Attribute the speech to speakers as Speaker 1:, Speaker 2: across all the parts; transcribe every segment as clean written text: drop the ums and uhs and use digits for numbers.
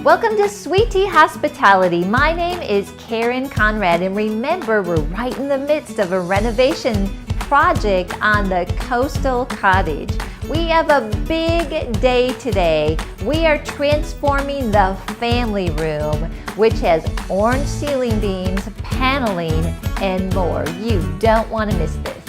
Speaker 1: Welcome to Sweet Tea Hospitality. My name is Karen Conrad, and remember, we're right in the midst of a renovation project on the coastal cottage. We have a big day today. We are transforming the family room, which has orange ceiling beams, paneling, and more. You don't want to miss this.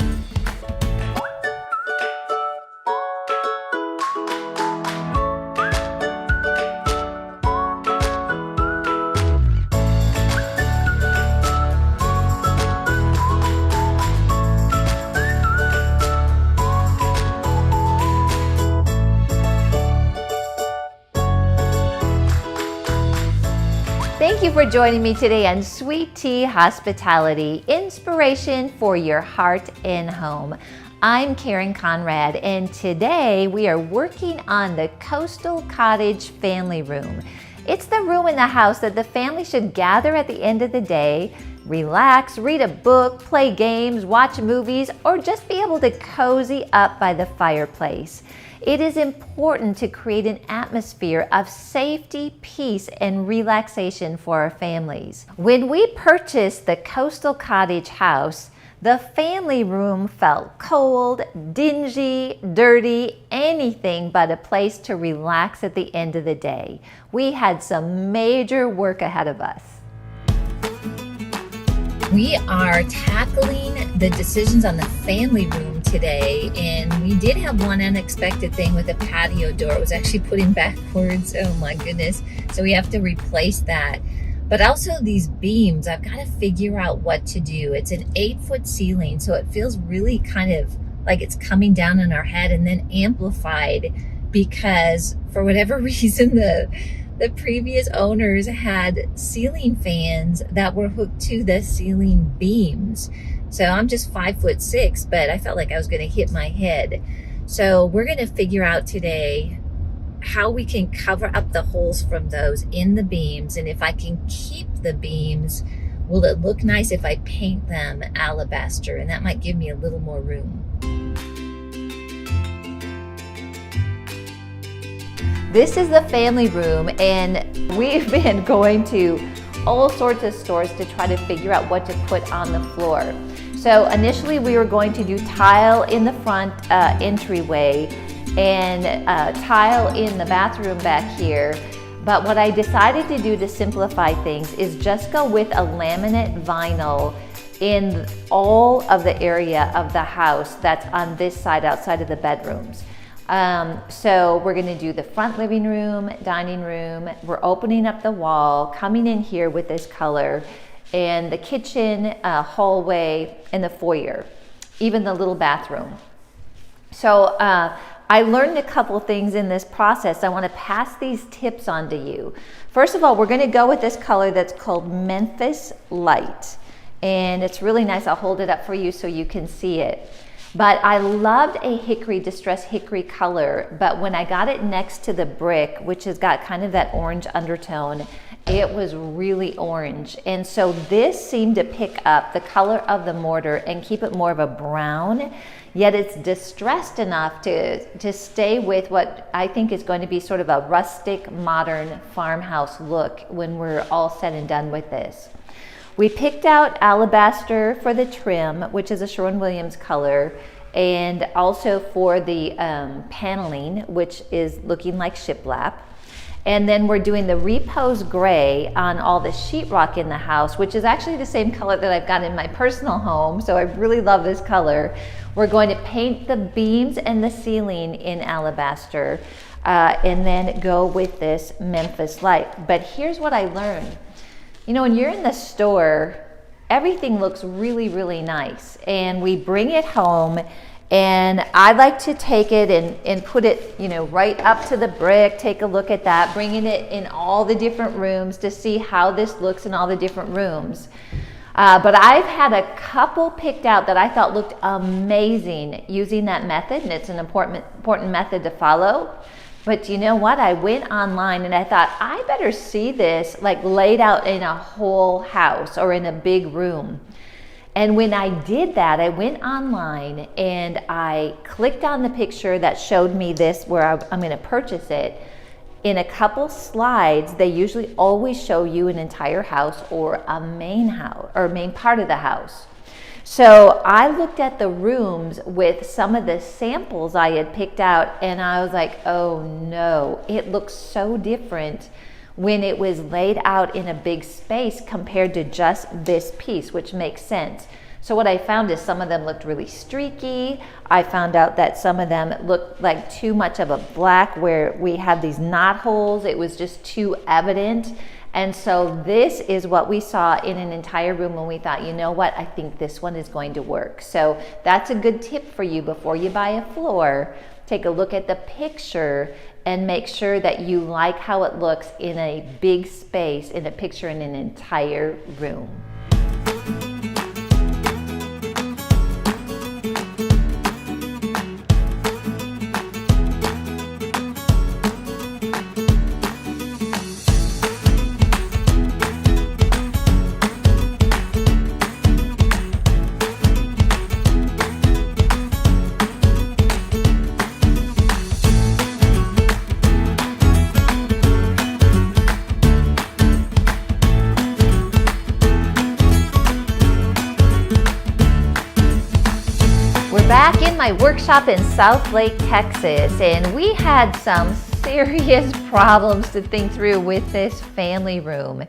Speaker 1: Thank you for joining me today on Sweet Tea Hospitality, inspiration for your heart and home. I'm Karen Conrad, and today we are working on the Coastal Cottage family room. It's the room in the house that the family should gather at the end of the day, relax, read a book, play games, watch movies, or just be able to cozy up by the fireplace. It is important to create an atmosphere of safety, peace, and relaxation for our families. When we purchased the Coastal Cottage house, the family room felt cold, dingy, dirty, anything but a place to relax at the end of the day. We had some major work ahead of us. We are tackling the decisions on the family room today, and we did have one unexpected thing with the patio door. It was actually putting backwards. Oh my goodness. So we have to replace that. But also these beams, I've got to figure out what to do. It's an 8-foot ceiling, so it feels really kind of like it's coming down on our head and then amplified because for whatever reason the previous owners had ceiling fans that were hooked to the ceiling beams. So I'm just 5'6", but I felt like I was going to hit my head. So we're going to figure out today how we can cover up the holes from those in the beams. And if I can keep the beams, will it look nice if I paint them alabaster? And that might give me a little more room. This is the family room, and we've been going to all sorts of stores to try to figure out what to put on the floor. So initially we were going to do tile in the front entryway and tile in the bathroom back here. But what I decided to do to simplify things is just go with a laminate vinyl in all of the area of the house that's on this side outside of the bedrooms. So we're going to do the front living room, dining room. We're opening up the wall, coming in here with this color, and the kitchen, hallway, and the foyer, even the little bathroom. So I learned a couple things in this process. I want to pass these tips on to you. First of all, we're going to go with this color that's called Memphis Light, and it's really nice. I'll hold it up for you so you can see it. But I loved a hickory, distressed hickory color, but when I got it next to the brick, which has got kind of that orange undertone, it was really orange. And so this seemed to pick up the color of the mortar and keep it more of a brown, yet it's distressed enough to stay with what I think is going to be sort of a rustic, modern farmhouse look when we're all said and done with this. We picked out alabaster for the trim, which is a Sherwin-Williams color, and also for the paneling, which is looking like shiplap. And then we're doing the repose gray on all the sheetrock in the house, which is actually the same color that I've got in my personal home, so I really love this color. We're going to paint the beams and the ceiling in alabaster, and then go with this Memphis Light. But here's what I learned. You know, when you're in the store, everything looks really, really nice. And we bring it home, and I like to take it and put it, you know, right up to the brick, take a look at that, bringing it in all the different rooms to see how this looks in all the different rooms. But I've had a couple picked out that I thought looked amazing using that method, and it's an important method to follow. But you know what? I went online and I thought, I better see this like laid out in a whole house or in a big room. And when I did that, I went online and I clicked on the picture that showed me this where I'm going to purchase it. In a couple slides, they usually always show you an entire house or a main house or main part of the house. So I looked at the rooms with some of the samples I had picked out, and I was like, oh no, it looks so different when it was laid out in a big space compared to just this piece, which makes sense. So what I found is some of them looked really streaky. I found out that some of them looked like too much of a black where we have these knot holes. It was just too evident. And so this is what we saw in an entire room when we thought, you know what, I think this one is going to work. So that's a good tip for you before you buy a floor. Take a look at the picture and make sure that you like how it looks in a big space, in a picture in an entire room. Back in my workshop in Southlake, Texas, and we had some serious problems to think through with this family room.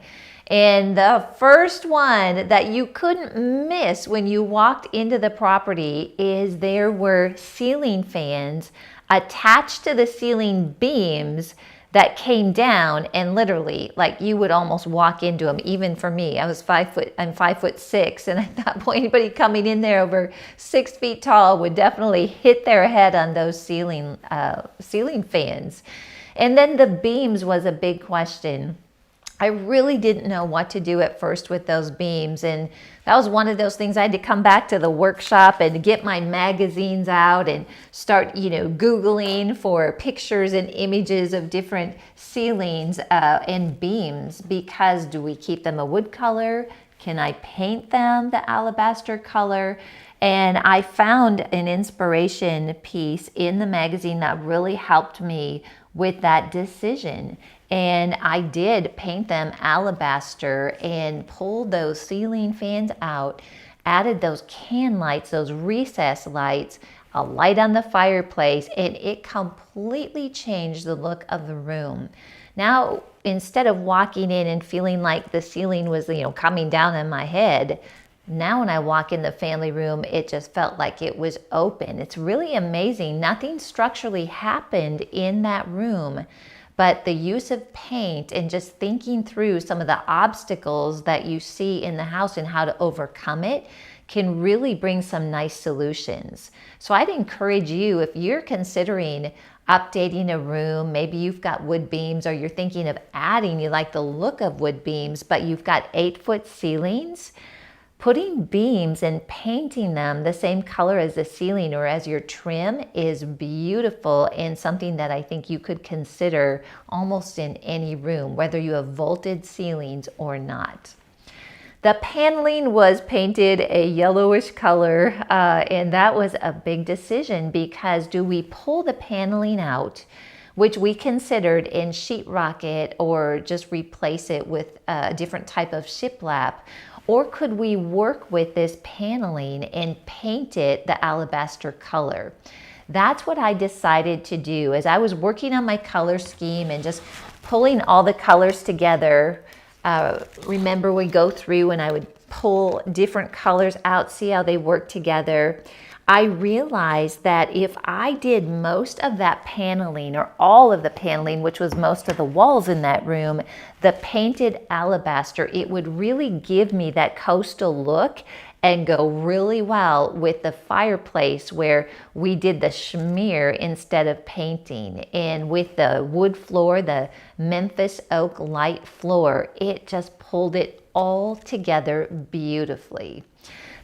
Speaker 1: And the first one that you couldn't miss when you walked into the property is there were ceiling fans attached to the ceiling beams that came down, and literally, like, you would almost walk into them. Even for me, I'm 5'6", and at that point, anybody coming in there over 6 feet tall would definitely hit their head on those ceiling fans. And then the beams was a big question. I really didn't know what to do at first with those beams, and that was one of those things I had to come back to the workshop and get my magazines out and start, Googling for pictures and images of different ceilings and beams, because do we keep them a wood color? Can I paint them the alabaster color? And I found an inspiration piece in the magazine that really helped me with that decision. And I did paint them alabaster and pulled those ceiling fans out, added those can lights, those recess lights, a light on the fireplace, and it completely changed the look of the room. Now, instead of walking in and feeling like the ceiling was, coming down on my head, now when I walk in the family room, it just felt like it was open. It's really amazing. Nothing structurally happened in that room, but the use of paint and just thinking through some of the obstacles that you see in the house and how to overcome it can really bring some nice solutions. So I'd encourage you, if you're considering updating a room, maybe you've got wood beams, or you're thinking of adding, you like the look of wood beams, but you've got 8-foot ceilings, putting beams and painting them the same color as the ceiling or as your trim is beautiful, and something that I think you could consider almost in any room, whether you have vaulted ceilings or not. The paneling was painted a yellowish color, and that was a big decision, because do we pull the paneling out, which we considered, and sheetrock it or just replace it with a different type of shiplap? Or could we work with this paneling and paint it the alabaster color? That's what I decided to do. As I was working on my color scheme and just pulling all the colors together, remember we go through and I would pull different colors out, see how they work together. I realized that if I did most of that paneling, or all of the paneling, which was most of the walls in that room, the painted alabaster, it would really give me that coastal look and go really well with the fireplace where we did the schmear instead of painting. And with the wood floor, the Memphis oak light floor, it just pulled it all together beautifully.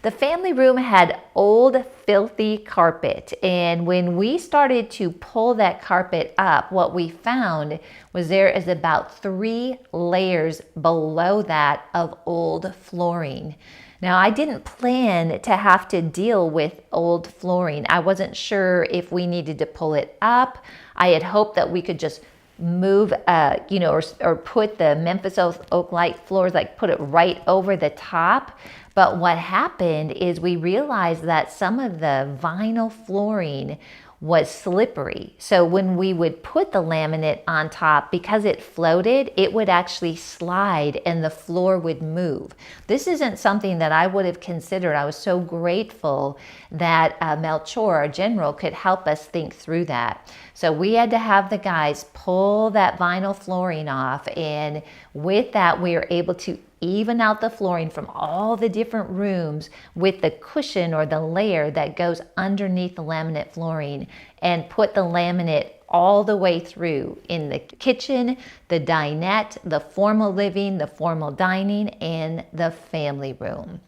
Speaker 1: The family room had old, filthy carpet, and when we started to pull that carpet up, what we found was there is about 3 layers below that of old flooring. Now, I didn't plan to have to deal with old flooring. I wasn't sure if we needed to pull it up. I had hoped that we could just move, or put the Memphis Oak Light floors, like put it right over the top. But what happened is we realized that some of the vinyl flooring was slippery. So when we would put the laminate on top, because it floated, it would actually slide and the floor would move. This isn't something that I would have considered. I was so grateful that Melchor, our general, could help us think through that. So we had to have the guys pull that vinyl flooring off, and with that we were able to even out the flooring from all the different rooms with the cushion or the layer that goes underneath the laminate flooring, and put the laminate all the way through in the kitchen, the dinette, the formal living, the formal dining, and the family room.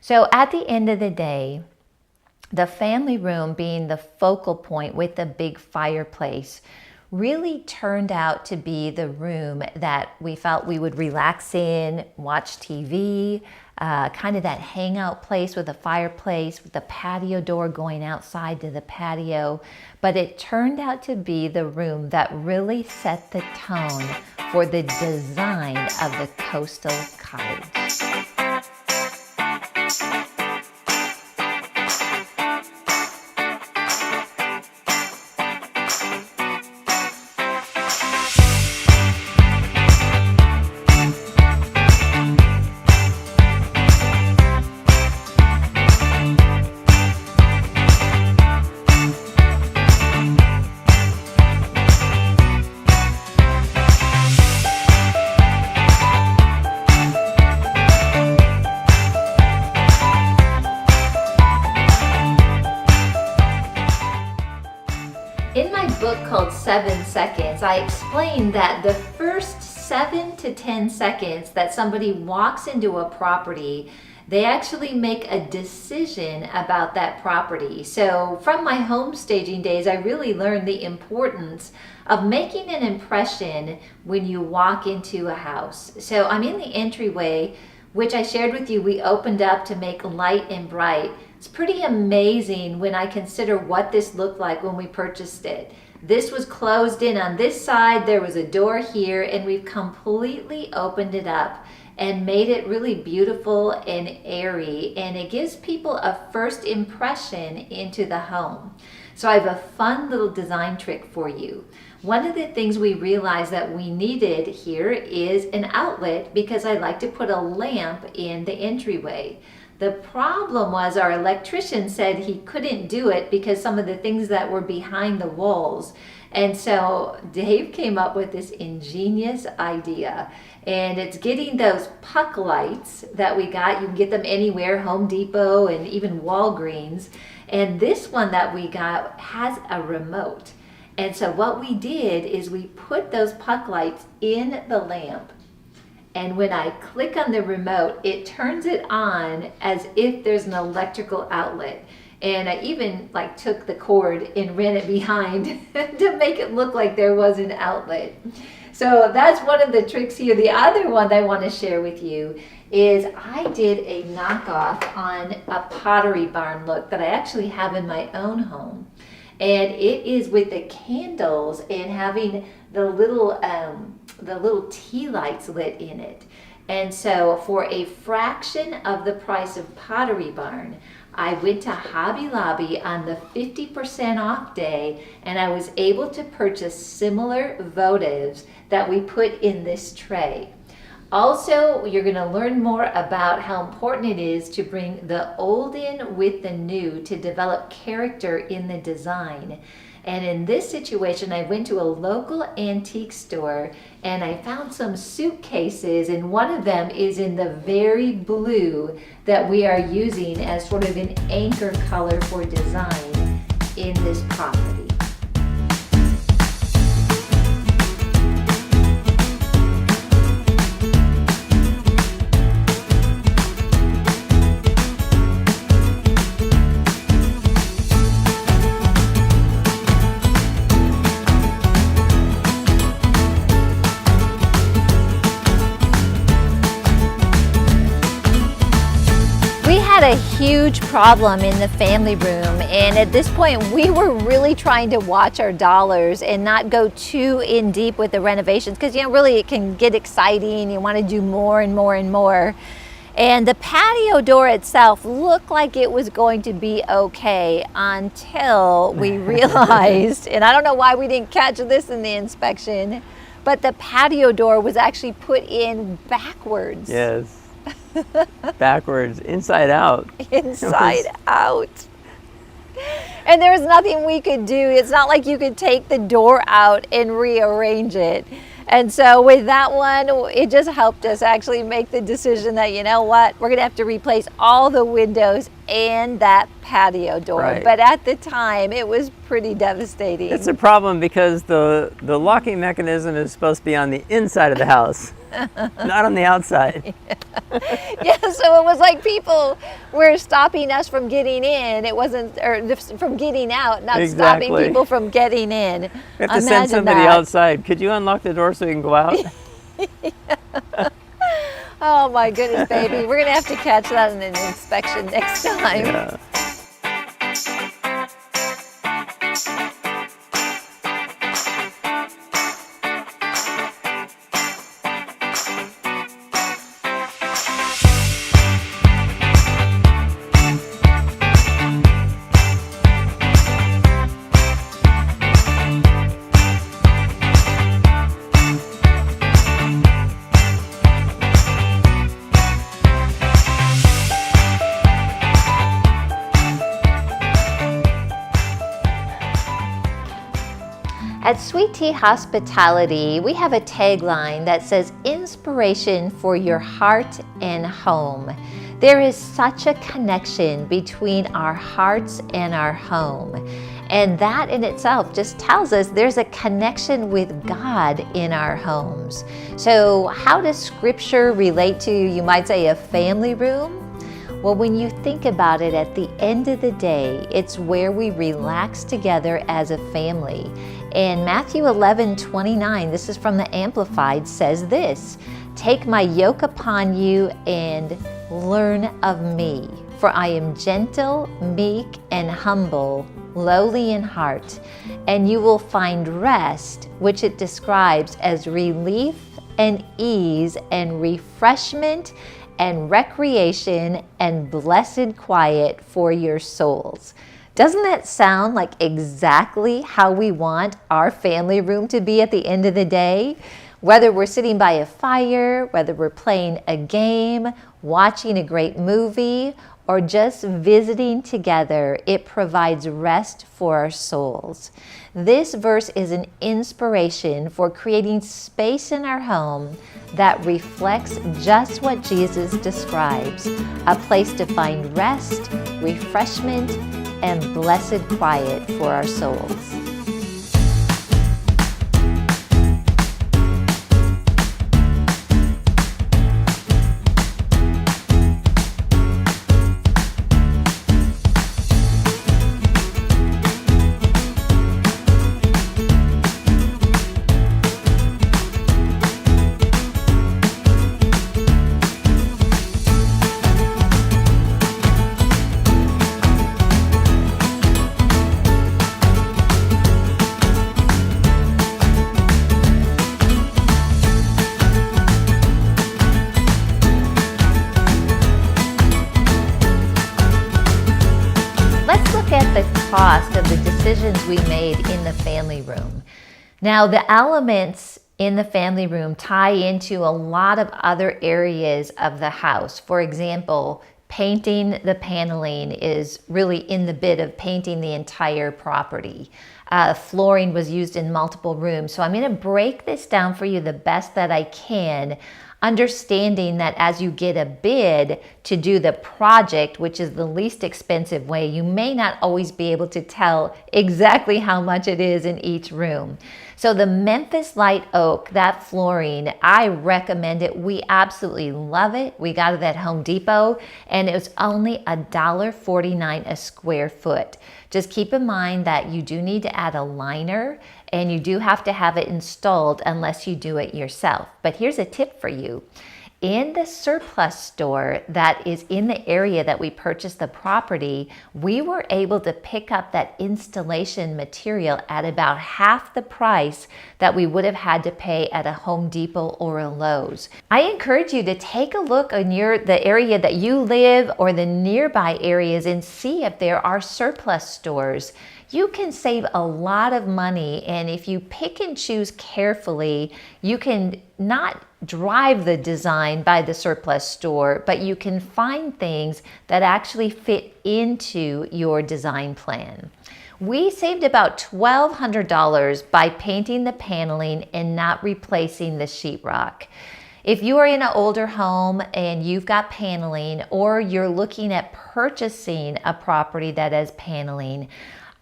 Speaker 1: So at the end of the day, the family room being the focal point with the big fireplace really turned out to be the room that we felt we would relax in, watch TV, kind of that hangout place with a fireplace, with the patio door going outside to the patio. But it turned out to be the room that really set the tone for the design of the coastal cottage. In my book called 7 Seconds, I explained that the first 7 to 10 seconds that somebody walks into a property, they actually make a decision about that property. So from my home staging days, I really learned the importance of making an impression when you walk into a house. So I'm in the entryway, which I shared with you, we opened up to make light and bright. It's pretty amazing when I consider what this looked like when we purchased it. This was closed in on this side, there was a door here, and we've completely opened it up and made it really beautiful and airy, and it gives people a first impression into the home. So I have a fun little design trick for you. One of the things we realized that we needed here is an outlet, because I like to put a lamp in the entryway. The problem was our electrician said he couldn't do it because some of the things that were behind the walls. And so Dave came up with this ingenious idea, and it's getting those puck lights that we got. You can get them anywhere, Home Depot and even Walgreens. And this one that we got has a remote. And so what we did is we put those puck lights in the lamp. And when I click on the remote, it turns it on as if there's an electrical outlet. And I even took the cord and ran it behind to make it look like there was an outlet. So that's one of the tricks here. The other one that I want to share with you is I did a knockoff on a Pottery Barn look that I actually have in my own home. And it is with the candles and having the little tea lights lit in it. And so for a fraction of the price of Pottery Barn, I went to Hobby Lobby on the 50% off day, and I was able to purchase similar votives that we put in this tray. Also, you're going to learn more about how important it is to bring the old in with the new to develop character in the design. And in this situation, I went to a local antique store and I found some suitcases, and one of them is in the very blue that we are using as sort of an anchor color for design in this property. had a huge problem in the family room, and at this point we were really trying to watch our dollars and not go too in deep with the renovations, because really it can get exciting. You want to do more and more and more. And the patio door itself looked like it was going to be okay until we realized, and I don't know why we didn't catch this in the inspection, but the patio door was actually put in backwards.
Speaker 2: Yes. Backwards, inside out.
Speaker 1: Inside out. And there was nothing we could do. It's not like you could take the door out and rearrange it. And so with that one, it just helped us actually make the decision that, you know what, we're going to have to replace all the windows and that patio door.
Speaker 2: Right.
Speaker 1: But at the time, it was pretty devastating.
Speaker 2: It's a problem because the locking mechanism is supposed to be on the inside of the house, not on the outside.
Speaker 1: Yeah, so it was like people were stopping us from getting in. It wasn't, or from getting out, not
Speaker 2: Exactly.
Speaker 1: stopping people from getting in.
Speaker 2: We have to send somebody outside. Could you unlock the door so we can go out?
Speaker 1: Oh my goodness, baby. We're going to have to catch that in an inspection next time.
Speaker 2: Yeah.
Speaker 1: At Sweet Tea Hospitality, we have a tagline that says, inspiration for your heart and home. There is such a connection between our hearts and our home. And that in itself just tells us there's a connection with God in our homes. So how does Scripture relate to, you might say, a family room? Well, when you think about it, at the end of the day, it's where we relax together as a family. And Matthew 11:29, this is from the Amplified, says this, "Take my yoke upon you and learn of me, for I am gentle, meek, and humble, lowly in heart, and you will find rest," which it describes as relief and ease and refreshment and recreation and blessed quiet for your souls. Doesn't that sound like exactly how we want our family room to be at the end of the day? Whether we're sitting by a fire, whether we're playing a game, watching a great movie, or just visiting together, it provides rest for our souls. This verse is an inspiration for creating space in our home that reflects just what Jesus describes, a place to find rest, refreshment, and blessed quiet for our souls. At the cost of the decisions we made in the family room. Now, the elements in the family room tie into a lot of other areas of the house. For example, painting the paneling is really in the bit of painting the entire property. Flooring was used in multiple rooms. So I'm going to break this down for you the best that I can, understanding that as you get a bid to do the project, which is the least expensive way, you may not always be able to tell exactly how much it is in each room. So the Memphis Light Oak, that flooring, I recommend it. We absolutely love it. We got it at Home Depot, and it was only $1.49 a square foot. Just keep in mind that you do need to add a liner, and you do have to have it installed unless you do it yourself. But here's a tip for you. In the surplus store that is in the area that we purchased the property, we were able to pick up that installation material at about half the price that we would have had to pay at a Home Depot or a Lowe's. I encourage you to take a look in the area that you live or the nearby areas and see if there are surplus stores. You can save a lot of money, and if you pick and choose carefully, you can not drive the design by the surplus store, but you can find things that actually fit into your design plan. We saved about $1,200 by painting the paneling and not replacing the sheetrock. If you are in an older home and you've got paneling, or you're looking at purchasing a property that has paneling,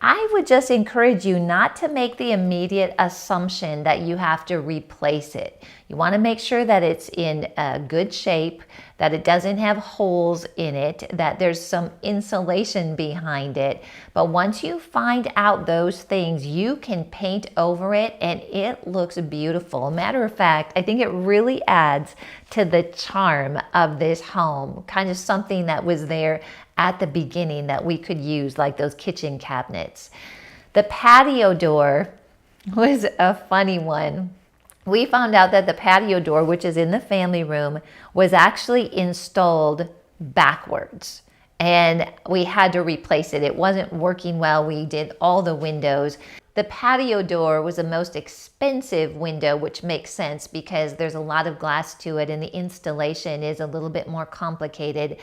Speaker 1: I would just encourage you not to make the immediate assumption that you have to replace it. You want to make sure that it's in good shape, that it doesn't have holes in it, that there's some insulation behind it. But once you find out those things, you can paint over it and it looks beautiful. Matter of fact, I think it really adds to the charm of this home, kind of something that was there at the beginning that we could use, like those kitchen cabinets. The patio door was a funny one. We found out that the patio door, which is in the family room, was actually installed backwards, and we had to replace it. It wasn't working well. We did all the windows. The patio door was the most expensive window, which makes sense because there's a lot of glass to it and the installation is a little bit more complicated.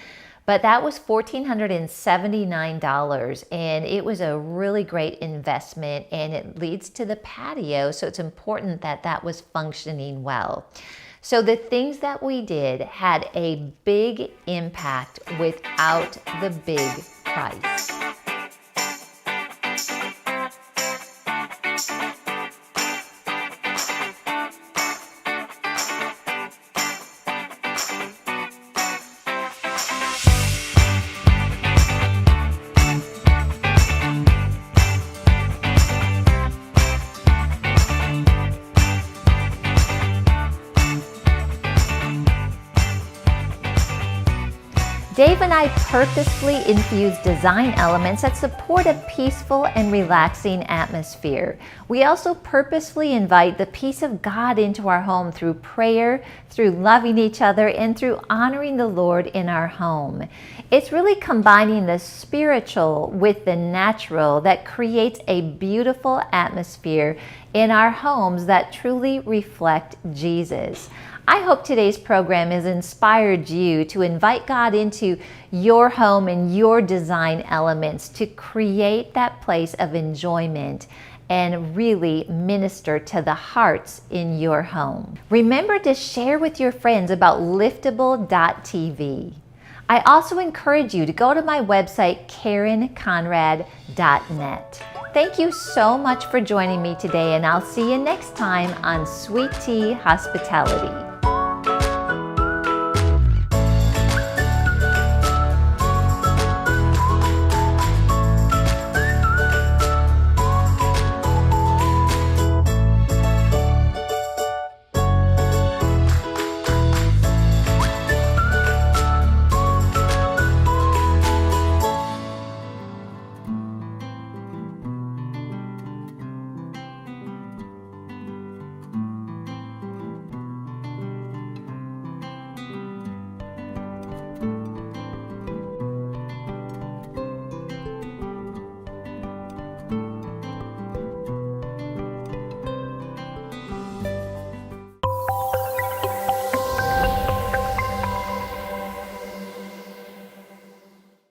Speaker 1: But that was $1,479, and it was a really great investment, and it leads to the patio, so it's important that that was functioning well. So the things that we did had a big impact without the big price. Dave and I purposefully infuse design elements that support a peaceful and relaxing atmosphere. We also purposefully invite the peace of God into our home through prayer, through loving each other, and through honoring the Lord in our home. It's really combining the spiritual with the natural that creates a beautiful atmosphere in our homes that truly reflect Jesus. I hope today's program has inspired you to invite God into your home and your design elements to create that place of enjoyment and really minister to the hearts in your home. Remember to share with your friends about liftable.tv. I also encourage you to go to my website, KarenConrad.net. Thank you so much for joining me today, and I'll see you next time on Sweet Tea Hospitality.